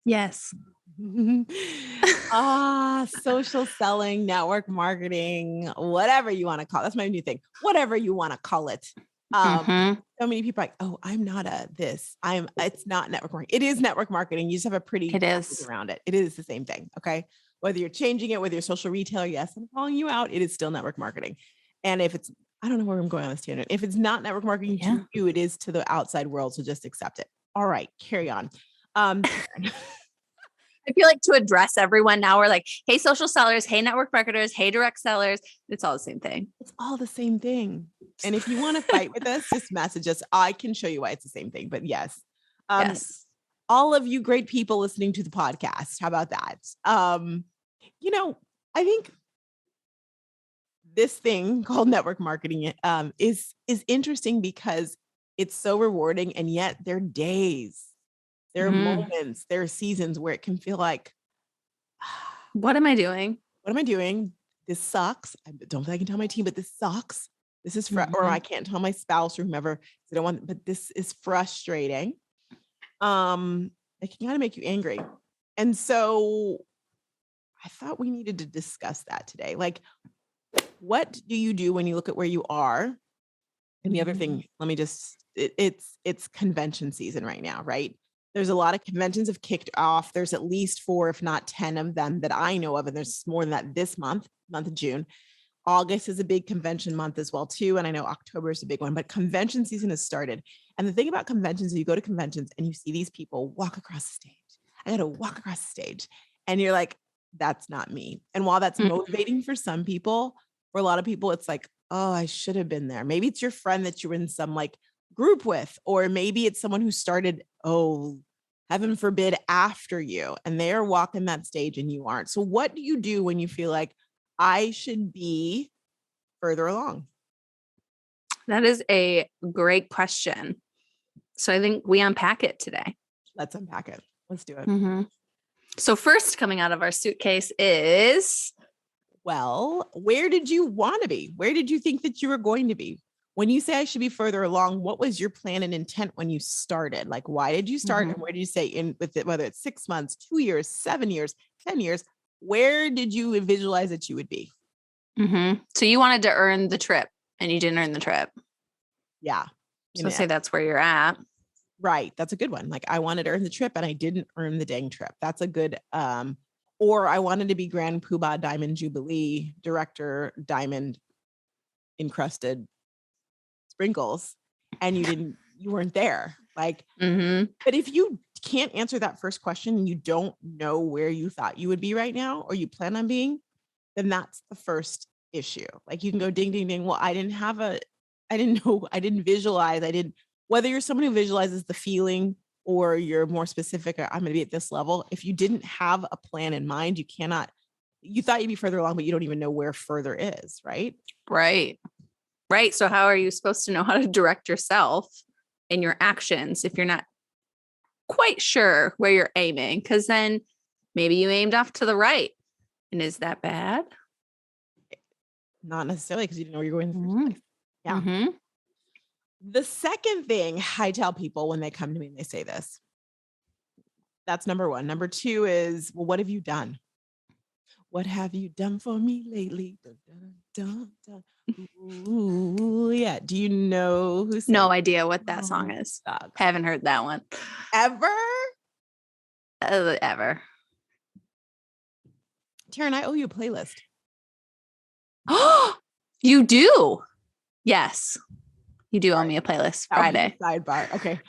Yes. Social selling, network marketing, whatever you want to call it. That's my new thing. Whatever you want to call it. So many people are like, oh, I'm not this. It's not network marketing. It is network marketing. You just have a pretty package around it. It is the same thing. Okay. Whether you're changing it, whether you're social retailer, yes, I'm calling you out. It is still network marketing. And if it's, I don't know where I'm going on this tangent. If it's not network marketing to you, it is to the outside world. So just accept it. All right, carry on. I feel like to address everyone now, we're like, hey, social sellers, hey, network marketers, hey, direct sellers. It's all the same thing. It's all the same thing. And if you want to fight with us, just message us. I can show you why it's the same thing. But yes. All of you great people listening to the podcast. How about that? I think this thing called network marketing is interesting because it's so rewarding. And yet there are days, there are moments, there are seasons where it can feel like, what am I doing? What am I doing? This sucks. I don't think I can tell my team, but this sucks. This is or I can't tell my spouse or whomever. I don't want, but this is frustrating. It can kind of make you angry. And so I thought we needed to discuss that today. Like, what do you do when you look at where you are? And the other thing, it's convention season right now, right? There's a lot of conventions have kicked off. There's at least 4, if not 10 of them that I know of. And there's more than that this month of June. August is a big convention month as well, too. And I know October is a big one, but convention season has started. And the thing about conventions is you go to conventions and you see these people walk across the stage. I got to walk across the stage. And you're like, that's not me. And while that's motivating for some people, for a lot of people, it's like, oh, I should have been there. Maybe it's your friend that you're in some like group with, or maybe it's someone who started, heaven forbid, after you, and they are walking that stage and you aren't. So what do you do when you feel like I should be further along? That is a great question. So I think we unpack it today. Let's unpack it. Let's do it. So first coming out of our suitcase is, well, where did you want to be? Where did you think that you were going to be? When you say I should be further along, what was your plan and intent when you started? Like, why did you start? And where did you say in with it, whether it's 6 months, 2 years, 7 years, 10 years, where did you visualize that you would be? So you wanted to earn the trip and you didn't earn the trip. Yeah. So say that's where you're at. Right. That's a good one. Like I wanted to earn the trip and I didn't earn the dang trip. That's a good, or I wanted to be Grand Poobah Diamond Jubilee Director, Diamond encrusted sprinkles, and you weren't there. Like, but if you can't answer that first question and you don't know where you thought you would be right now, or you plan on being, then that's the first issue. Like you can go ding, ding, ding. Well, I didn't know, I didn't visualize. Whether you're someone who visualizes the feeling or you're more specific, I'm going to be at this level. If you didn't have a plan in mind, you thought you'd be further along, but you don't even know where further is. Right. Right. So how are you supposed to know how to direct yourself in your actions if you're not quite sure where you're aiming? Because then maybe you aimed off to the right. And is that bad? Not necessarily, because you didn't know where you're going in the first place. Yeah. The second thing I tell people when they come to me and they say this, that's number one. Number two is, well, what have you done? What have you done for me lately? Dun, dun, dun, dun. Ooh, yeah. Do you know who's no idea what that song is? Sucks. Haven't heard that one. Ever? Ever. Taryn, I owe you a playlist. Oh, you do? Yes. You do owe me a playlist Friday. Sidebar. Okay.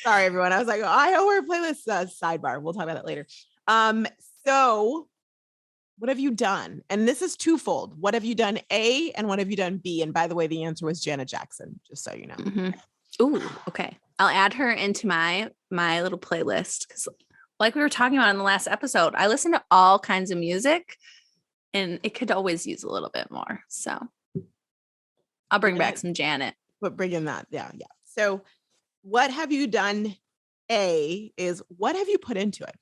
Sorry, everyone. I was like, I owe her a playlist sidebar. We'll talk about that later. So what have you done? And this is twofold. What have you done A and what have you done B? And by the way, the answer was Janet Jackson, just so you know. Ooh, okay. I'll add her into my little playlist. Because like we were talking about in the last episode, I listen to all kinds of music and it could always use a little bit more. So I'll bring back some Janet. But bring in that. Yeah. So what have you done? A is what have you put into it?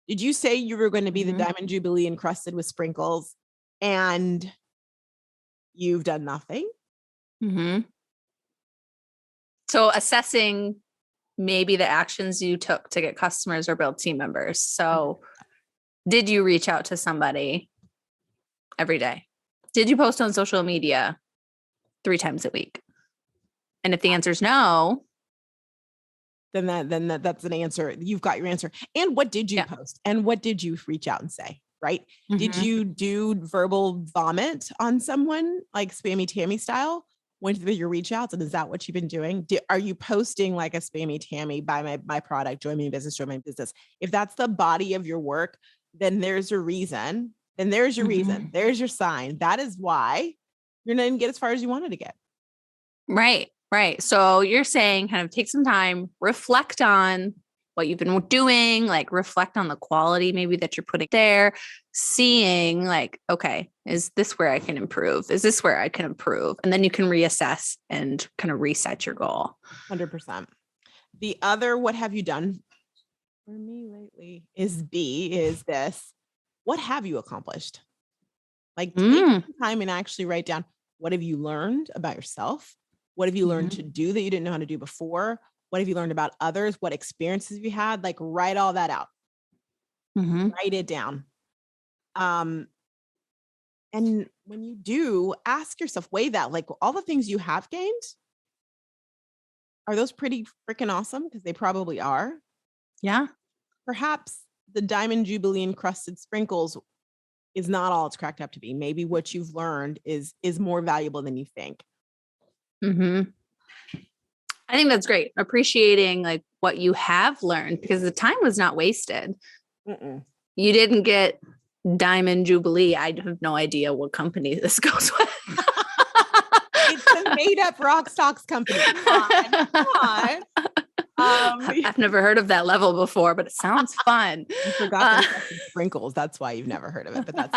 Did you say you were going to be the Diamond Jubilee encrusted with sprinkles and you've done nothing? So assessing maybe the actions you took to get customers or build team members. So did you reach out to somebody every day? Did you post on social media 3 times a week? And if the answer is no, then that's an answer. You've got your answer. And what did you post? And what did you reach out and say? Right? Did you do verbal vomit on someone like spammy Tammy style? Went through your reach outs, and is that what you've been doing? Are you posting like a spammy Tammy, buy my product, join me in business, join my business? If that's the body of your work, then there's your reason. Then there's your reason. There's your sign. That is why you're not going to get as far as you wanted to get. Right. Right. So you're saying kind of take some time, reflect on what you've been doing, like reflect on the quality maybe that you're putting there, seeing like, okay, is this where I can improve? Is this where I can improve? And then you can reassess and kind of reset your goal. 100%. The other, what have you done for me lately is this. What have you accomplished? Like take some time and actually write down, what have you learned about yourself? What have you learned to do that you didn't know how to do before? What have you learned about others? What experiences have you had? Like write all that out. Write it down. And when you do, ask yourself, weigh that, like all the things you have gained, are those pretty freaking awesome? Because they probably are. Yeah. Perhaps the diamond jubilee encrusted sprinkles is not all it's cracked up to be. Maybe what you've learned is more valuable than you think. I think that's great. Appreciating like what you have learned, because the time was not wasted. You didn't get Diamond Jubilee. I have no idea what company this goes with. It's a made up RoxTalks company. Come on. I've never heard of that level before, but it sounds fun. You forgot the sprinkles. That's why you've never heard of it, but that's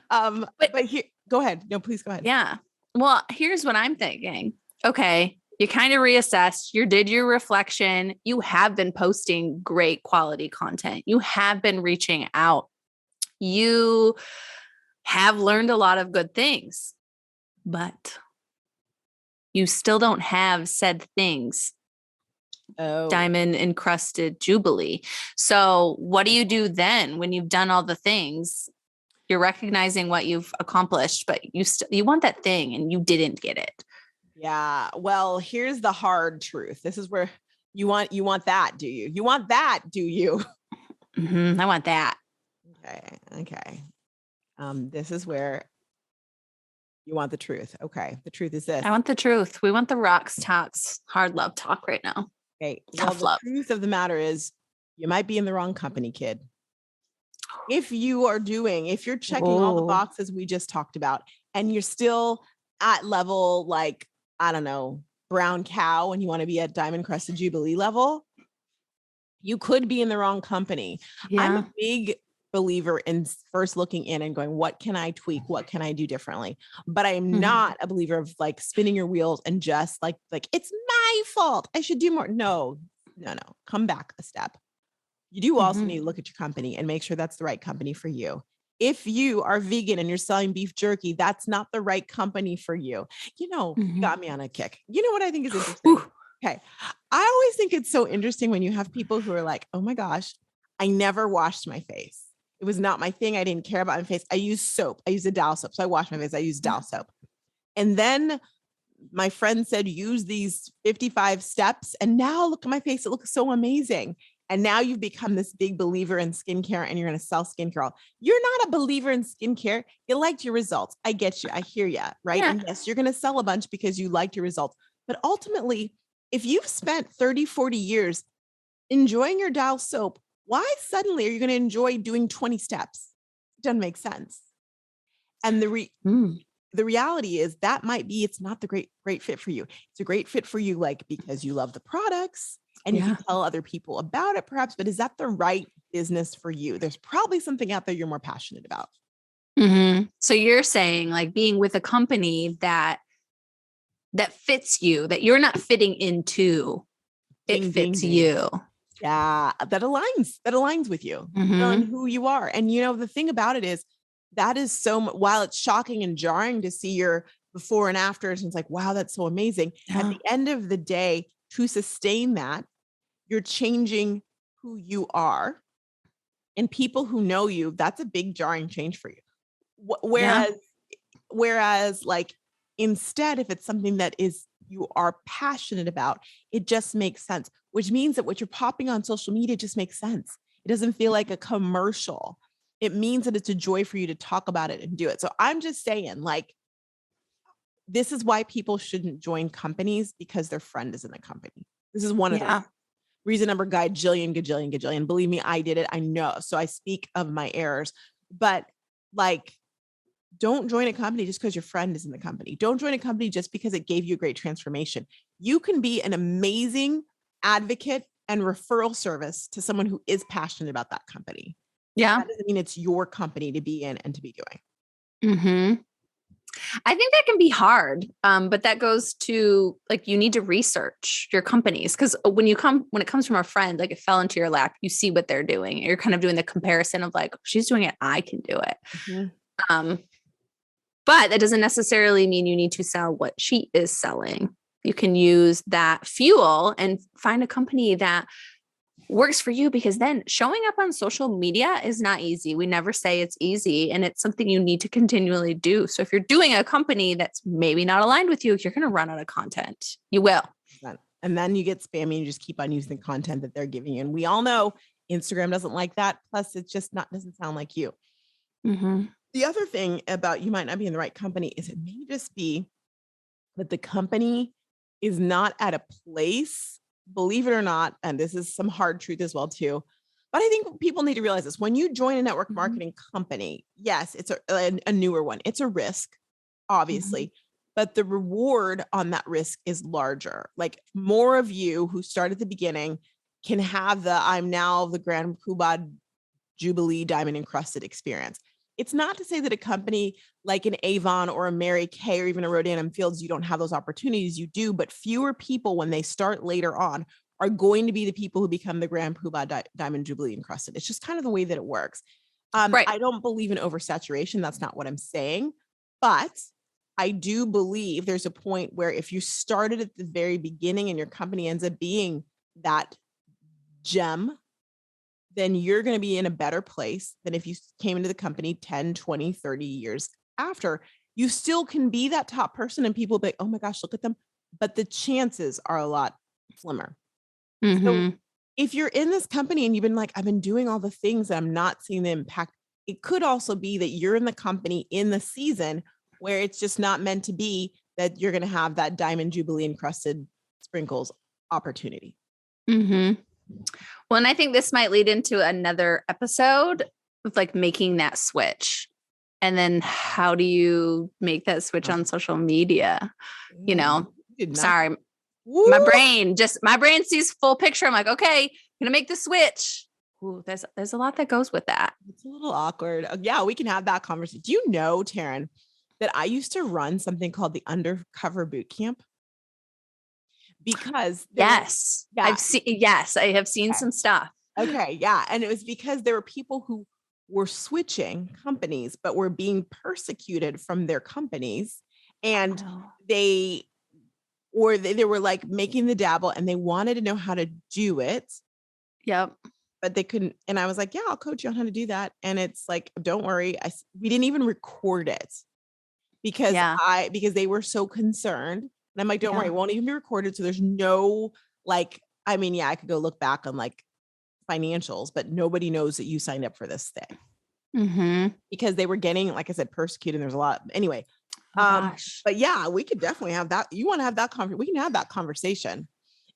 but here, go ahead. No, please go ahead. Yeah. Well, here's what I'm thinking. Okay. You kind of reassessed, you did your reflection. You have been posting great quality content. You have been reaching out. You have learned a lot of good things, but you still don't have said things. Diamond encrusted Jubilee. So what do you do then when you've done all the things? You're recognizing what you've accomplished, but you want that thing and you didn't get it. Yeah. Well, here's the hard truth. This is where you want that. Do you? You want that? Do you? I want that. Okay. This is where you want the truth. Okay. The truth is this. I want the truth. We want the RoxTalks hard love talk right now. Okay. Well, the truth of the matter is you might be in the wrong company, kid. If you're checking all the boxes we just talked about and you're still at level, like, I don't know, brown cow, and you want to be at diamond crested Jubilee level, you could be in the wrong company. Yeah. I'm a big believer in first looking in and going, what can I tweak? What can I do differently? But I'm not a believer of like spinning your wheels and just like, it's my fault. I should do more. No. Come back a step. You do also need to look at your company and make sure that's the right company for you. If you are vegan and you're selling beef jerky, that's not the right company for you. You got me on a kick. You know what I think is interesting? Okay. I always think it's so interesting when you have people who are like, oh my gosh, I never washed my face. It was not my thing. I didn't care about my face. I use soap. I use a Dow soap. So I wash my face. I use Dow soap. And then my friend said, use these 55 steps. And now look at my face. It looks so amazing. And now you've become this big believer in skincare and you're going to sell skincare. You're not a believer in skincare. You liked your results. I get you. I hear you. Right. Yeah. And yes, you're going to sell a bunch because you liked your results. But ultimately, if you've spent 30, 40 years enjoying your Dow soap, why suddenly are you going to enjoy doing 20 steps? It doesn't make sense. And the reality is that might be, it's not the great fit for you. It's a great fit for you, like, because you love the products and you can tell other people about it perhaps, but is that the right business for you? There's probably something out there you're more passionate about. So you're saying like being with a company that fits you, that you're not fitting into, it fits you. Yeah. That aligns with you, and who you are. And the thing about it is that is so while it's shocking and jarring to see your before and afters, and it's like, wow, that's so amazing. At the end of the day, to sustain that, you're changing who you are. And people who know you, that's a big jarring change for you. Whereas like instead, if it's something that is you are passionate about, it just makes sense, which means that what you're popping on social media just makes sense. It doesn't feel like a commercial. It means that it's a joy for you to talk about it and do it. So I'm just saying, like, this is why people shouldn't join companies because their friend is in the company. This is one of the reason number gajillion. Believe me, I did it. I know. So I speak of my errors, but like, don't join a company just because your friend is in the company. Don't join a company just because it gave you a great transformation. You can be an amazing advocate and referral service to someone who is passionate about that company. Yeah. That doesn't mean it's your company to be in and to be doing. Mm-hmm. I think that can be hard. But that goes to like, you need to research your companies. Cause when it comes from a friend, like it fell into your lap, you see what they're doing. You're kind of doing the comparison of like, she's doing it, I can do it. Mm-hmm. But that doesn't necessarily mean you need to sell what she is selling. You can use that fuel and find a company that works for you, because then showing up on social media is not easy. We never say it's easy, and it's something you need to continually do. So if you're doing a company that's maybe not aligned with you, you're going to run out of content. You will. And then you get spammy and you just keep on using the content that they're giving you. And we all know Instagram doesn't like that. Plus it's just doesn't sound like you. Mm-hmm. The other thing about you might not be in the right company is it may just be that the company is not at a place, believe it or not, and this is some hard truth as well too, but I think people need to realize this. When you join a network marketing company, yes, it's a newer one. It's a risk, obviously, but the reward on that risk is larger. Like more of you who start at the beginning can have I'm now the Grand Poobah Jubilee Diamond Encrusted experience. It's not to say that a company like an Avon or a Mary Kay or even a Rodan & Fields, you don't have those opportunities. You do, but fewer people when they start later on are going to be the people who become the Grand Poobah Diamond Jubilee Encrusted. It's just kind of the way that it works. Right. I don't believe in oversaturation. That's not what I'm saying. But I do believe there's a point where if you started at the very beginning and your company ends up being that gem, then you're going to be in a better place than if you came into the company 10, 20, 30 years after. You still can be that top person and people be like, oh my gosh, look at them. But the chances are a lot slimmer. Mm-hmm. So if you're in this company and you've been like, I've been doing all the things and I'm not seeing the impact, it could also be that you're in the company in the season where it's just not meant to be that you're going to have that Diamond Jubilee Encrusted sprinkles opportunity. Mm-hmm. Well, and I think this might lead into another episode of like making that switch. And then how do you make that switch on social media? You know, sorry, my brain sees full picture. I'm like, okay, I'm going to make the switch. Ooh, there's a lot that goes with that. It's a little awkward. Yeah, we can have that conversation. Do you know, Taryn, that I used to run something called the Undercover Boot Camp? Because yes, I have seen some stuff. Okay. Yeah. And it was because there were people who were switching companies, but were being persecuted from their companies. And they were like making the dabble and they wanted to know how to do it. Yep. But they couldn't. And I was like, yeah, I'll coach you on how to do that. And it's like, don't worry. We didn't even record it because they were so concerned. And I'm like, don't worry, it won't even be recorded. So there's no like, I mean, I could go look back on like financials, but nobody knows that you signed up for this thing because they were getting, like I said, persecuted. And there's a lot anyway. But yeah, we could definitely have that. You want to have that conversation? We can have that conversation.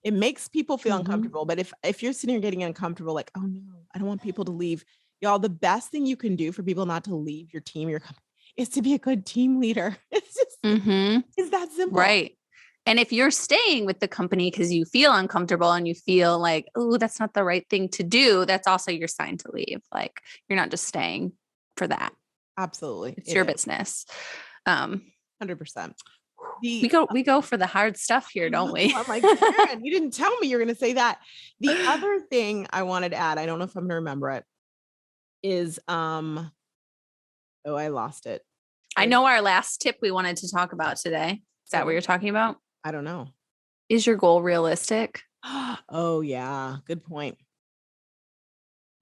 It makes people feel uncomfortable. But if you're sitting here getting uncomfortable, like, oh no, I don't want people to leave. Y'all, the best thing you can do for people not to leave your team, your company, is to be a good team leader. It's just it's that simple. Right. And if you're staying with the company because you feel uncomfortable and you feel like, oh, that's not the right thing to do, that's also your sign to leave. Like you're not just staying for that. Absolutely. It's your business. 100%. We go for the hard stuff here, don't we? I'm like, Karen, you didn't tell me you're going to say that. The other thing I wanted to add, I don't know if I'm going to remember it, is, I lost it. I know our last tip we wanted to talk about today. Is that what you're talking about? I don't know. Is your goal realistic? Oh, yeah. Good point.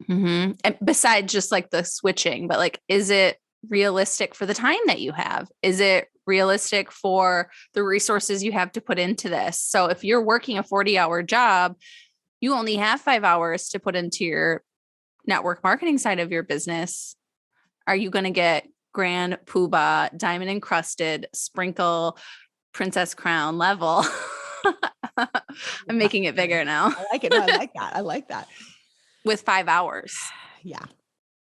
And besides just like the switching, but like, is it realistic for the time that you have? Is it realistic for the resources you have to put into this? So if you're working a 40-hour job, you only have 5 hours to put into your network marketing side of your business. Are you going to get grand poobah, diamond encrusted, sprinkle, princess crown level? I'm making it bigger now. I like it. No, I like that. I like that. With 5 hours. Yeah.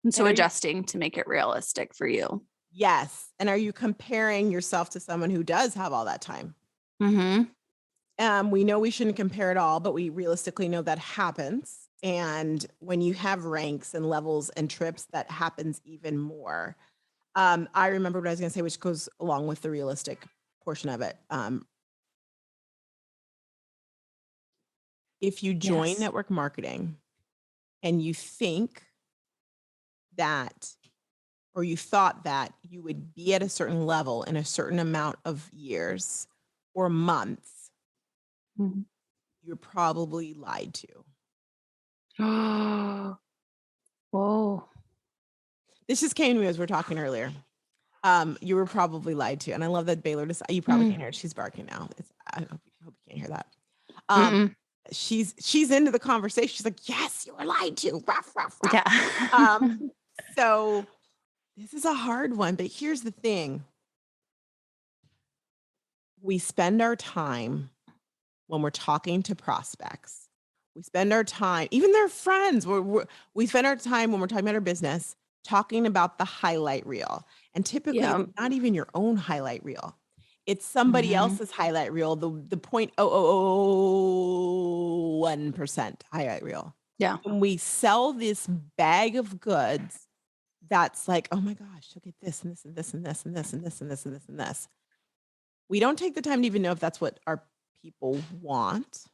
And so adjusting to make it realistic for you. Yes. And are you comparing yourself to someone who does have all that time? We know we shouldn't compare at all, but we realistically know that happens. And when you have ranks and levels and trips, that happens even more. I remember what I was going to say, which goes along with the realistic portion of it. If you join network marketing and you think that, or you thought that you would be at a certain level in a certain amount of years or months, you're probably lied to. Whoa. This just came to me as we're talking earlier. You were probably lied to. And I love that Baylor, you probably can't hear it. She's barking now. I hope you can't hear that. She's into the conversation. She's like, yes, you were lied to. Ruff, ruff, ruff. Yeah. So this is a hard one, but here's the thing. We spend our time when we're talking to prospects. We spend our time, even their friends, we spend our time when we're talking about our business, talking about the highlight reel. And typically it's not even your own highlight reel. It's somebody else's highlight reel, the 0.0001% highlight reel. Yeah. And we sell this bag of goods that's like, oh my gosh, you'll get this and this and this and this and this and this and this and this and this. We don't take the time to even know if that's what our people want.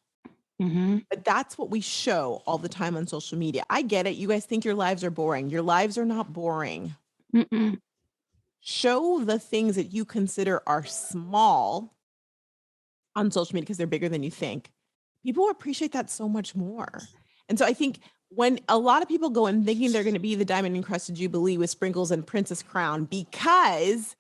But that's what we show all the time on social media. I get it. You guys think your lives are boring. Your lives are not boring. Show the things that you consider are small on social media because they're bigger than you think. People appreciate that so much more. And so I think when a lot of people go in thinking they're going to be the diamond encrusted jubilee with sprinkles and princess crown because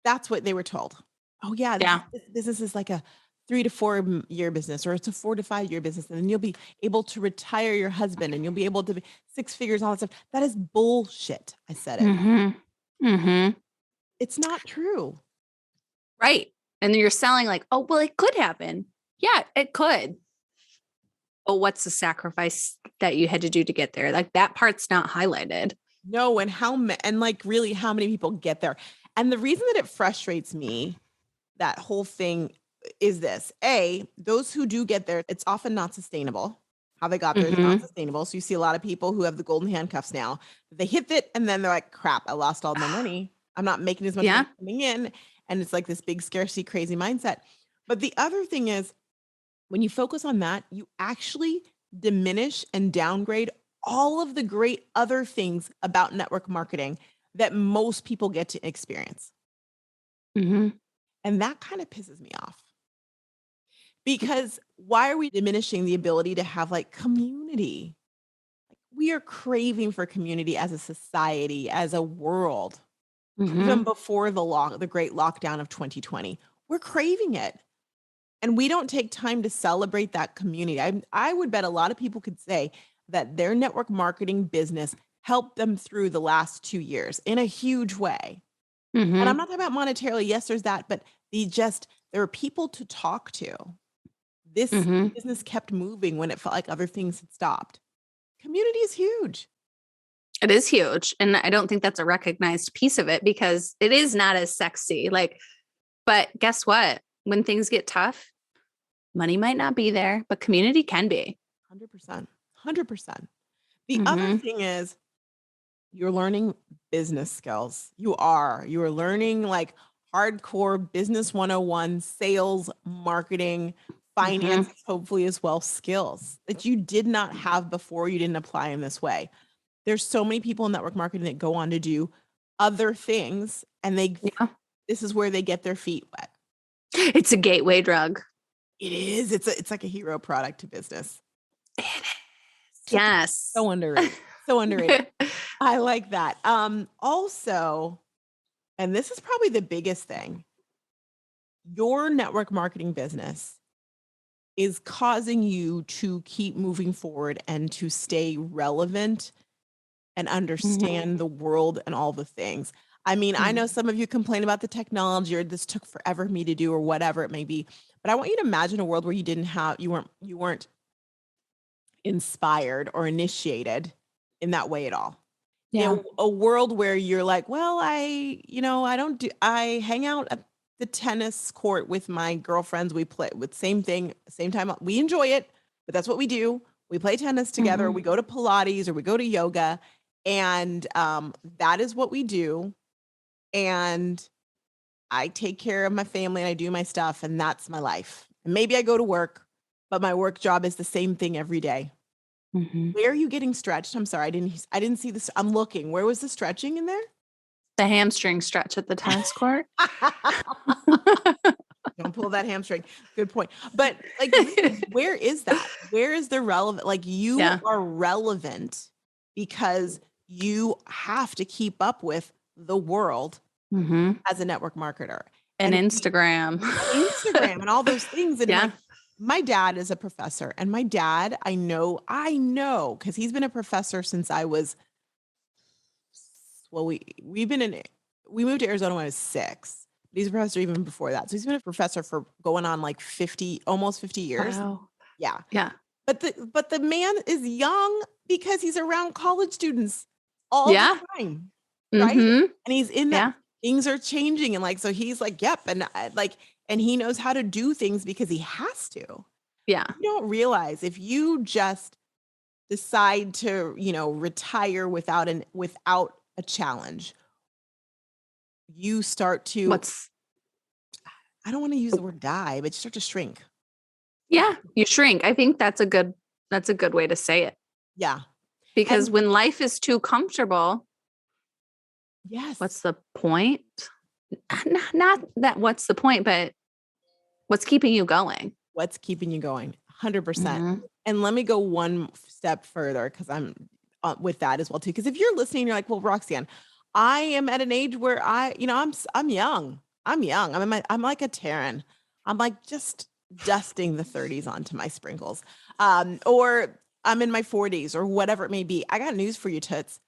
that's what they were told. Oh yeah, this business is like a 3 to 4 year business, or it's a 4 to 5 year business. And then you'll be able to retire your husband and you'll be able to be 6 figures, all that stuff. That is bullshit. I said it. It's not true. Right. And you're selling like, oh, well, it could happen. Yeah, it could. But what's the sacrifice that you had to do to get there? Like that part's not highlighted. No. And like really how many people get there? And the reason that it frustrates me, that whole thing, is this. Those who do get there, it's often not sustainable. How they got there is not sustainable. So you see a lot of people who have the golden handcuffs now. They hit it and then they're like, crap, I lost all my money. I'm not making as much money coming in. And it's like this big scarcity, crazy mindset. But the other thing is, when you focus on that, you actually diminish and downgrade all of the great other things about network marketing that most people get to experience. And that kind of pisses me off. Because why are we diminishing the ability to have like community? We are craving for community as a society, as a world. Even before the great lockdown of 2020, we're craving it. And we don't take time to celebrate that community. I would bet a lot of people could say that their network marketing business helped them through the last 2 years in a huge way. And I'm not talking about monetarily. Yes, there's that, but there are people to talk to. This business kept moving when it felt like other things had stopped. Community is huge. It is huge. And I don't think that's a recognized piece of it because it is not as sexy. But guess what? When things get tough, money might not be there, but community can be. 100%. 100%. The other thing is you're learning business skills. You are learning like hardcore business 101, sales, marketing, finance, hopefully as well, skills that you did not have before. You didn't apply in this way. There's so many people in network marketing that go on to do other things and this is where they get their feet wet. It's a gateway drug. It is. It's like a hero product to business. It is. Yes. So underrated. So underrated. I like that. Also, and this is probably the biggest thing, your network marketing business is causing you to keep moving forward and to stay relevant and understand the world and all the things. I mean, I know some of you complain about the technology or this took forever for me to do or whatever it may be, but I want you to imagine a world where you weren't inspired or initiated in that way at all. Yeah. A world where you're like, well, I hang out at the tennis court with my girlfriends. We play with same thing, same time. We enjoy it, but that's what we do. We play tennis together. We go to Pilates or we go to yoga, and that is what we do. And I take care of my family and I do my stuff, and that's my life. And maybe I go to work, but my work job is the same thing every day. Where are you getting stretched? I'm sorry, I didn't see this. I'm looking. Where was the stretching in there? The hamstring stretch at the tennis court. Don't pull that hamstring. Good point. But like, where is that? Where is the relevant? Like, you are relevant because you have to keep up with the world as a network marketer and Instagram and all those things. And like, my dad is a professor, and my dad, I know, because he's been a professor since I was, well, we moved to Arizona when I was 6. He's a professor even before that. So he's been a professor for going on like almost 50 years. Wow. Yeah. Yeah. But the man is young because he's around college students all the time. Right. And he's in that things are changing. And like, so he's like, yep. And and he knows how to do things because he has to. Yeah. You don't realize if you just decide to, retire without a challenge, you start to, I don't want to use the word die, but you start to shrink. Yeah. You shrink. I think that's a good way to say it. Yeah. Because when life is too comfortable, what's the point? Not that what's the point, but what's keeping you going? What's keeping you going? 100%. And let me go one step further, because I'm with that as well too. Because if you're listening, you're like, well, Roxanne, I am at an age where I'm young. I'm young. I'm like a Taryn. I'm like just dusting the 30s onto my sprinkles. Or I'm in my 40s or whatever it may be. I got news for you, Toots.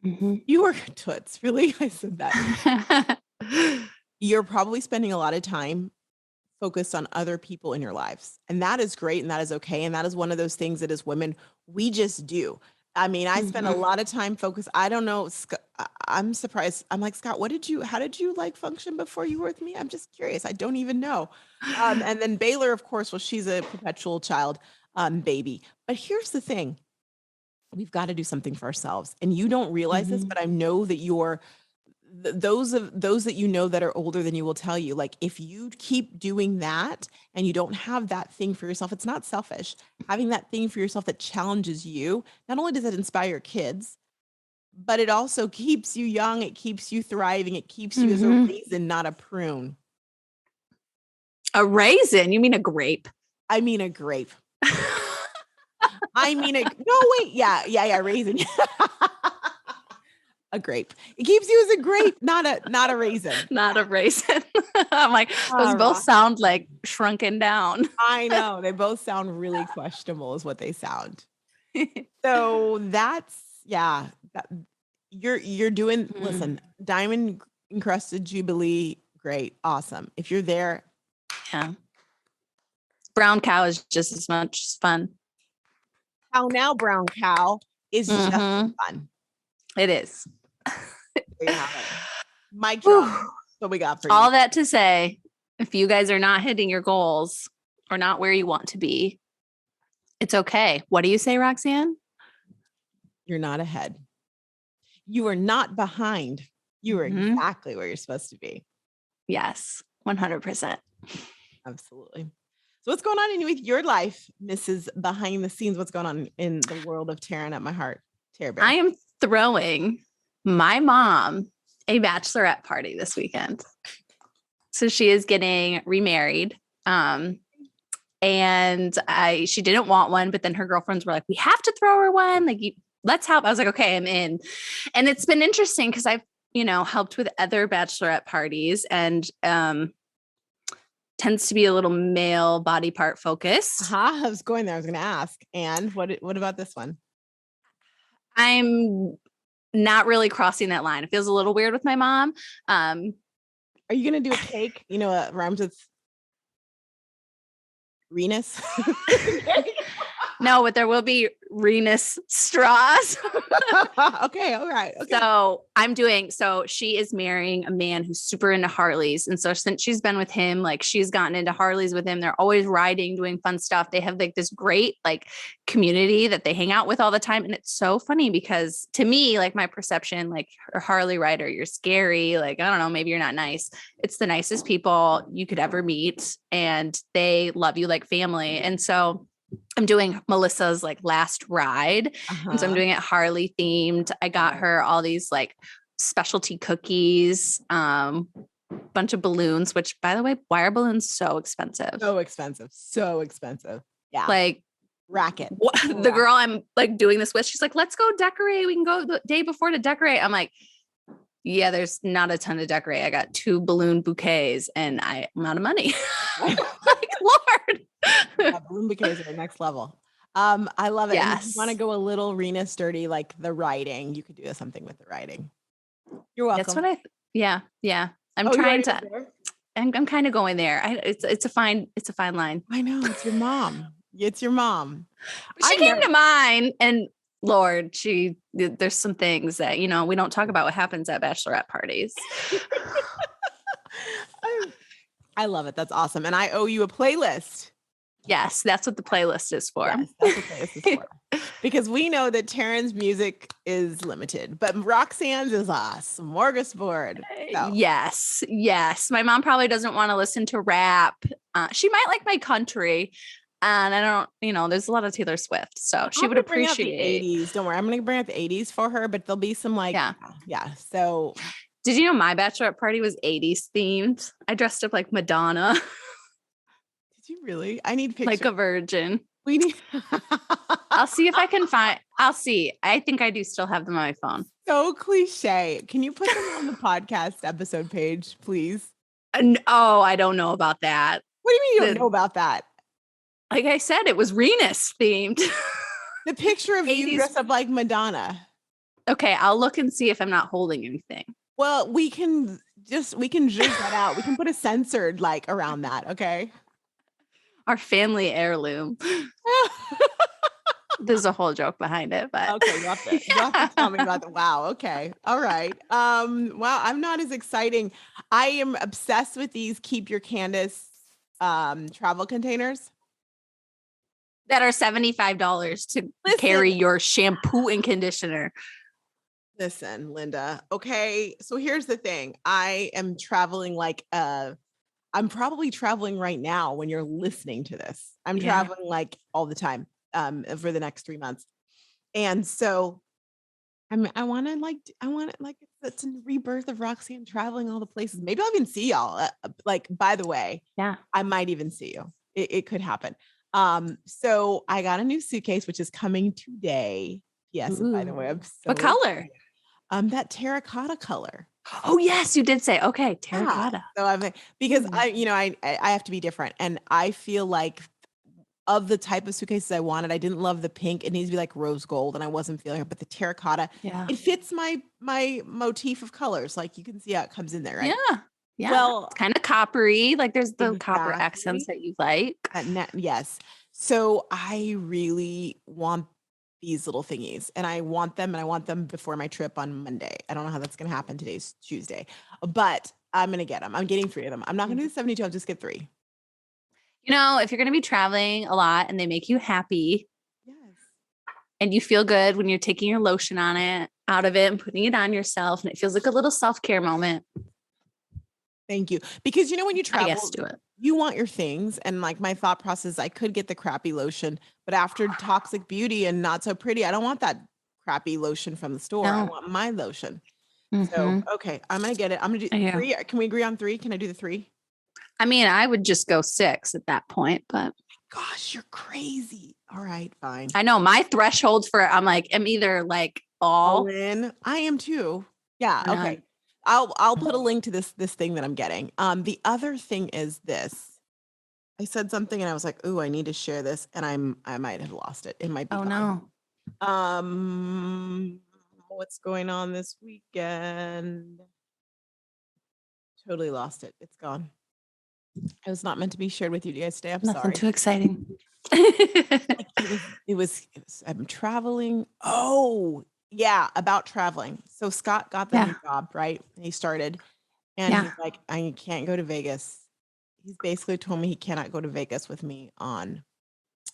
You are Toots. Really? I said that. You're probably spending a lot of time focused on other people in your lives. And that is great. And that is okay. And that is one of those things that as women, we just do. I mean, I spend a lot of time focused. I don't know. I'm surprised. I'm like, Scott, how did you like function before you were with me? I'm just curious. I don't even know. And then Baylor, of course, well, she's a perpetual child baby. But here's the thing. We've got to do something for ourselves. And you don't realize this, but I know that those that you know that are older than you will tell you, like, if you keep doing that and you don't have that thing for yourself, it's not selfish. Having that thing for yourself that challenges you, not only does it inspire your kids, but it also keeps you young. It keeps you thriving. It keeps you as a raisin, not a prune. A raisin? You mean a grape? I mean a grape. Raisin. A grape. It keeps you as a grape, not a raisin. Not a raisin. I'm like, those both sound like shrunken down. I know. They both sound really questionable is what they sound. So that's, you're doing, listen, diamond encrusted Jubilee. Great. Awesome. If you're there. Yeah. Brown cow is just as much fun. How now, brown cow is just fun. It is. Mic drop. What we got for you? All that to say, if you guys are not hitting your goals or not where you want to be, it's okay. What do you say, Roxanne? You're not ahead. You are not behind. You are exactly where you're supposed to be. Yes, 100%. Absolutely. So what's going on with your life, Mrs. Behind the Scenes? What's going on in the world of tearing up my heart? I am throwing my mom a bachelorette party this weekend. So she is getting remarried. and she didn't want one, but then her girlfriends were like, we have to throw her one. Like, let's help. I was like, okay, I'm in. And it's been interesting because I've, helped with other bachelorette parties, and tends to be a little male body part focused. I was going there. I was going to ask. And what about this one? I'm not really crossing that line. It feels a little weird with my mom. Are you going to do a cake? It rhymes with Renus? No, but there will be Renus straws. Okay. All right. Okay. So she is marrying a man who's super into Harleys. And so since she's been with him, like she's gotten into Harleys with him. They're always riding, doing fun stuff. They have like this great like community that they hang out with all the time. And it's so funny because to me, like my perception, like a Harley rider, you're scary. Like, I don't know, maybe you're not nice. It's the nicest people you could ever meet. And they love you like family. And so I'm doing Melissa's like last ride. And so I'm doing it Harley themed. I got her all these like specialty cookies, bunch of balloons, which by the way, why are balloons so expensive? So expensive. Yeah. Like racket. The girl I'm like doing this with, she's like, let's go decorate. We can go the day before to decorate. I'm like, yeah, there's not a ton to decorate. I got 2 balloon bouquets and I'm out of money. Like, Lord. Yeah, balloon bouquets are the next level. I love it. Yes. And if you want to go a little Rena sturdy, like the writing, you could do something with the writing. You're welcome. That's what yeah. I'm trying to, I'm kind of going there. It's a fine line. I know, it's your mom. It's your mom. She came to mine, and Lord, there's some things that, we don't talk about what happens at bachelorette parties. I love it. That's awesome. And I owe you a playlist. Yes, that's what the playlist is for. Yes, that's what the playlist is for. Because we know that Taryn's music is limited, but Roxanne's is a smorgasbord. So. Yes. My mom probably doesn't want to listen to rap. She might like my country. And I don't, there's a lot of Taylor Swift. So she would appreciate the 80s. Don't worry. I'm going to bring out the 80s for her, but there'll be some like, yeah. So did you know my bachelorette party was 80s themed? I dressed up like Madonna. Did you really? I need pictures. Like a virgin. We need. I'll see if I can find. I'll see. I think I do still have them on my phone. So cliche. Can you put them on the podcast episode page, please? Oh, I don't know about that. What do you mean you don't know about that? Like I said, it was Renus themed. The picture of you dressed up like Madonna. Okay, I'll look and see if I'm not holding anything. Well, we can zhuzh that out. We can put a censored like around that. Okay. Our family heirloom. There's a whole joke behind it, but okay, you have to tell me about the wow. Okay. All right. Wow, I'm not as exciting. I am obsessed with these Keep Your Candace travel containers. That are $75 to carry your shampoo and conditioner. Listen, Linda. Okay. So here's the thing. I am traveling like I'm probably traveling right now when you're listening to this. I'm traveling like all the time for the next 3 months. And so I want it like it's a rebirth of Roxanne traveling all the places. Maybe I'll even see y'all. Like, by the way, I might even see you. It could happen. So I got a new suitcase, which is coming today. Yes. By the way, I'm so what color? That terracotta color. Oh yes, you did say okay, terracotta. Yeah. So because I have to be different, and I feel like of the type of suitcases I wanted, I didn't love the pink. It needs to be like rose gold, and I wasn't feeling it. But the terracotta, it fits my motif of colors. Like you can see how it comes in there, right? Yeah. Well, it's kind of coppery. Like there's the copper accents that you like. Yes. So I really want these little thingies, and I want them before my trip on Monday. I don't know how that's going to happen. Today's Tuesday, but I'm going to get them. I'm getting 3 of them. I'm not going to do the 72. I'll just get 3. If you're going to be traveling a lot and they make you happy, and you feel good when you're taking your lotion out of it and putting it on yourself, and it feels like a little self-care moment. Thank you. Because when you travel, yes, do it. You want your things. And like my thought process, I could get the crappy lotion, but after Toxic Beauty and Not So Pretty, I don't want that crappy lotion from the store. I want my lotion. So, okay, I'm going to get it. I'm going to do 3. Can we agree on 3? Can I do the 3? I mean, I would just go 6 at that point, but gosh, you're crazy. All right, fine. I know my threshold for I'm either like all in. I am too. Yeah. or Okay. none. I'll put a link to this thing that I'm getting. The other thing is this. I said something and I was like, "Ooh, I need to share this," and I might have lost it. It might be Oh gone. no. What's going on this weekend? Totally lost it. It's gone. It was not meant to be shared with you guys today. I'm Nothing sorry. too exciting. Like, it was I'm traveling. Oh, yeah, about traveling. So Scott got the new job, right? He started and Yeah. he's like, I can't go to Vegas. He's basically told me he cannot go to Vegas with me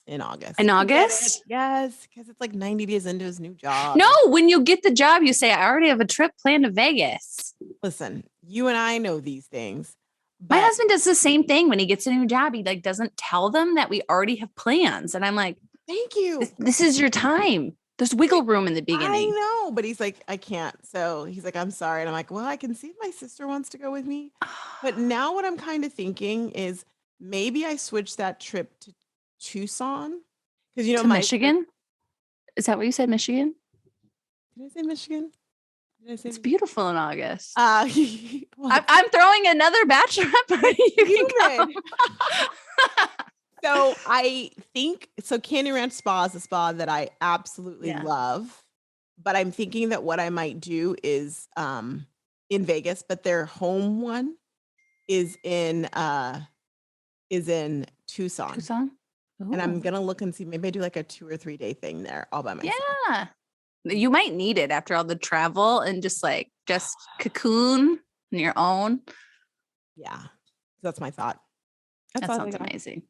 in August. In I get it. August? Yes, because it's like 90 days into his new job. No, when you get the job, you say, I already have a trip planned to Vegas. Listen, you and I know these things. My But husband does the same thing when he gets a new job. He like doesn't tell them that we already have plans. And I'm like, thank you. this is your time. There's wiggle room in the I beginning. know, but he's like, I can't. So he's like, I'm sorry. And I'm like, well, I can see if my sister wants to go with me. But now what I'm kind of thinking is maybe I switch that trip to Tucson. Because To Michigan? Is that what you said, Michigan? Did I say Michigan? It's beautiful in August. Well, I'm throwing another bachelorette party. You can go. So I think Candy Ranch Spa is a spa that I absolutely love, but I'm thinking that what I might do is in Vegas, but their home one is in Tucson. Tucson? And I'm Ooh. gonna look and see, maybe I do like a 2 or 3 day thing there all by myself. Yeah. You might need it after all the travel and just cocoon on your own. Yeah. That's my thought. That sounds amazing.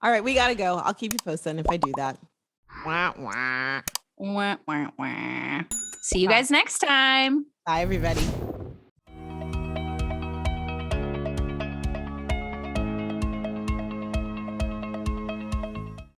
All right, we gotta go. I'll keep you posted if I do that. Wah, wah. Wah, wah, wah. See you guys next time. Bye, everybody.